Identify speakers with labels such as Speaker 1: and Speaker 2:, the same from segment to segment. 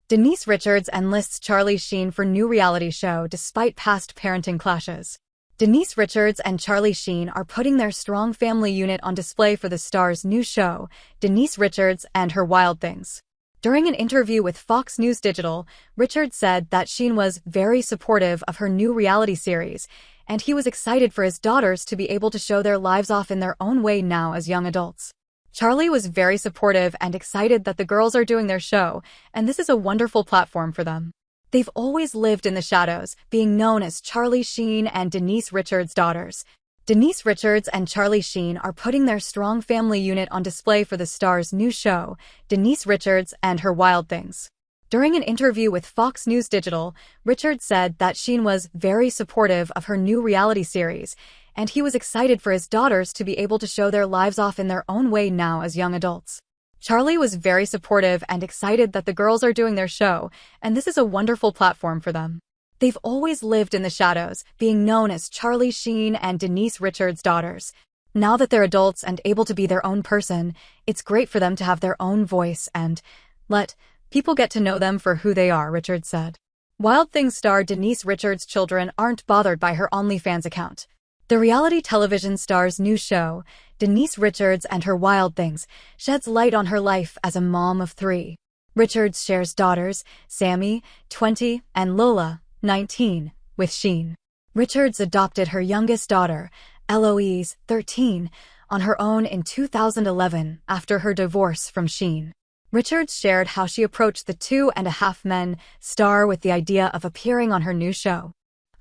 Speaker 1: Denise Richards enlists Charlie Sheen for new reality show despite past parenting clashes. Denise Richards and Charlie Sheen are putting their strong family unit on display for the star's new show, Denise Richards and Her Wild Things. During an interview with Fox News Digital, Richards said that Sheen was very supportive of her new reality series, and he was excited for his daughters to be able to show their lives off in their own way now as young adults. Charlie was very supportive and excited that the girls are doing their show, and this is a wonderful platform for them. They've always lived in the shadows, being known as Charlie Sheen and Denise Richards' daughters. Denise Richards and Charlie Sheen are putting their strong family unit on display for the star's new show, Denise Richards and Her Wild Things. During an interview with Fox News Digital, Richards said that Sheen was very supportive of her new reality series, and he was excited for his daughters to be able to show their lives off in their own way now as young adults. Charlie was very supportive and excited that the girls are doing their show, and this is a wonderful platform for them. They've always lived in the shadows, being known as Charlie Sheen and Denise Richards' daughters. Now that they're adults and able to be their own person, it's great for them to have their own voice and let people get to know them for who they are, Richards said. Wild Things star Denise Richards' children aren't bothered by her OnlyFans account. The reality television star's new show, Denise Richards and Her Wild Things, sheds light on her life as a mom of 3. Richards shares daughters, Sammy, 20, and Lola, 19, with Sheen. Richards adopted her youngest daughter, Eloise, 13, on her own in 2011 after her divorce from Sheen. Richards shared how she approached the 2.5 Men star with the idea of appearing on her new show.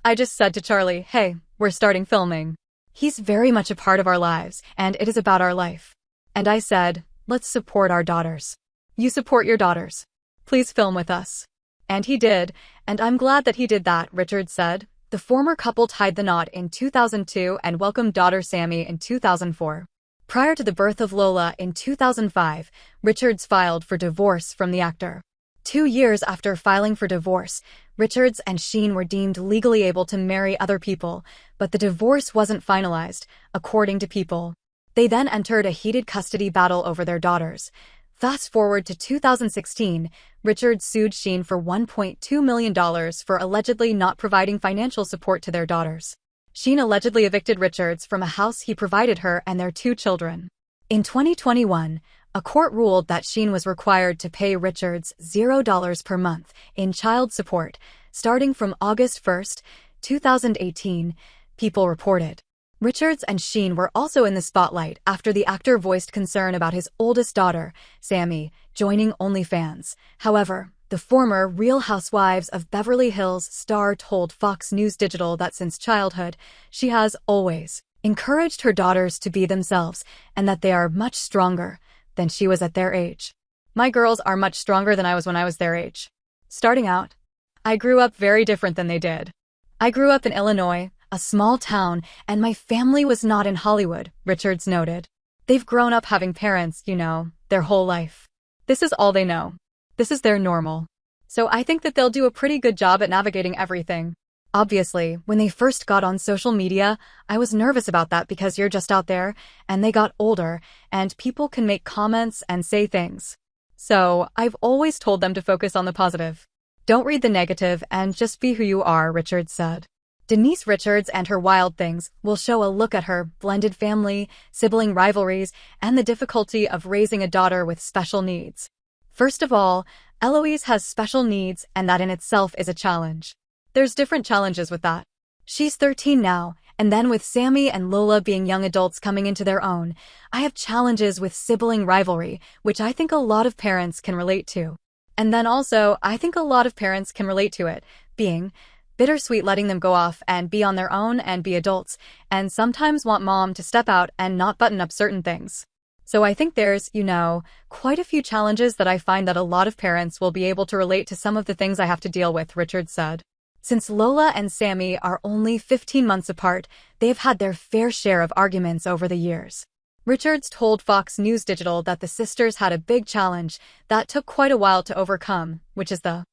Speaker 1: "I just said to Charlie, hey, we're starting filming. He's very much a part of our lives, and it is about our life. And I said, let's support our daughters. You support your daughters. Please film with us." And he did, and I'm glad that he did that, Richards said. The former couple tied the knot in 2002 and welcomed daughter Sammy in 2004. Prior to the birth of Lola in 2005, Richards filed for divorce from the actor. 2 years after filing for divorce, Richards and Sheen were deemed legally able to marry other people, but the divorce wasn't finalized, according to People. They then entered a heated custody battle over their daughters. Fast forward to 2016, Richards sued Sheen for $1.2 million for allegedly not providing financial support to their daughters. Sheen allegedly evicted Richards from a house he provided her and their 2 children. In 2021, a court ruled that Sheen was required to pay Richards $0 per month in child support, starting from August 1, 2018, People reported. Richards and Sheen were also in the spotlight after the actor voiced concern about his oldest daughter, Sammy, joining OnlyFans. However, the former Real Housewives of Beverly Hills star told Fox News Digital that since childhood, she has always encouraged her daughters to be themselves and that they are much stronger than she was at their age. "My girls are much stronger than I was when I was their age. Starting out, I grew up very different than they did. I grew up in Illinois, a small town, and my family was not in Hollywood," Richards noted. "They've grown up having parents, their whole life. This is all they know. This is their normal. So I think that they'll do a pretty good job at navigating everything. Obviously, when they first got on social media, I was nervous about that because you're just out there, and they got older, and people can make comments and say things. So I've always told them to focus on the positive. Don't read the negative and just be who you are," Richards said. Denise Richards and Her Wild Things will show a look at her blended family, sibling rivalries, and the difficulty of raising a daughter with special needs. First of all, Eloise has special needs, and that in itself is a challenge. There's different challenges with that. She's 13 now, and then with Sammy and Lola being young adults coming into their own, I have challenges with sibling rivalry, which I think a lot of parents can relate to. And then also, I think a lot of parents can relate to it, being bittersweet letting them go off and be on their own and be adults, and sometimes want mom to step out and not button up certain things. So I think there's, quite a few challenges that I find that a lot of parents will be able to relate to some of the things I have to deal with," Richards said. Since Lola and Sammy are only 15 months apart, they have had their fair share of arguments over the years. Richards told Fox News Digital that the sisters had a big challenge that took quite a while to overcome, which is the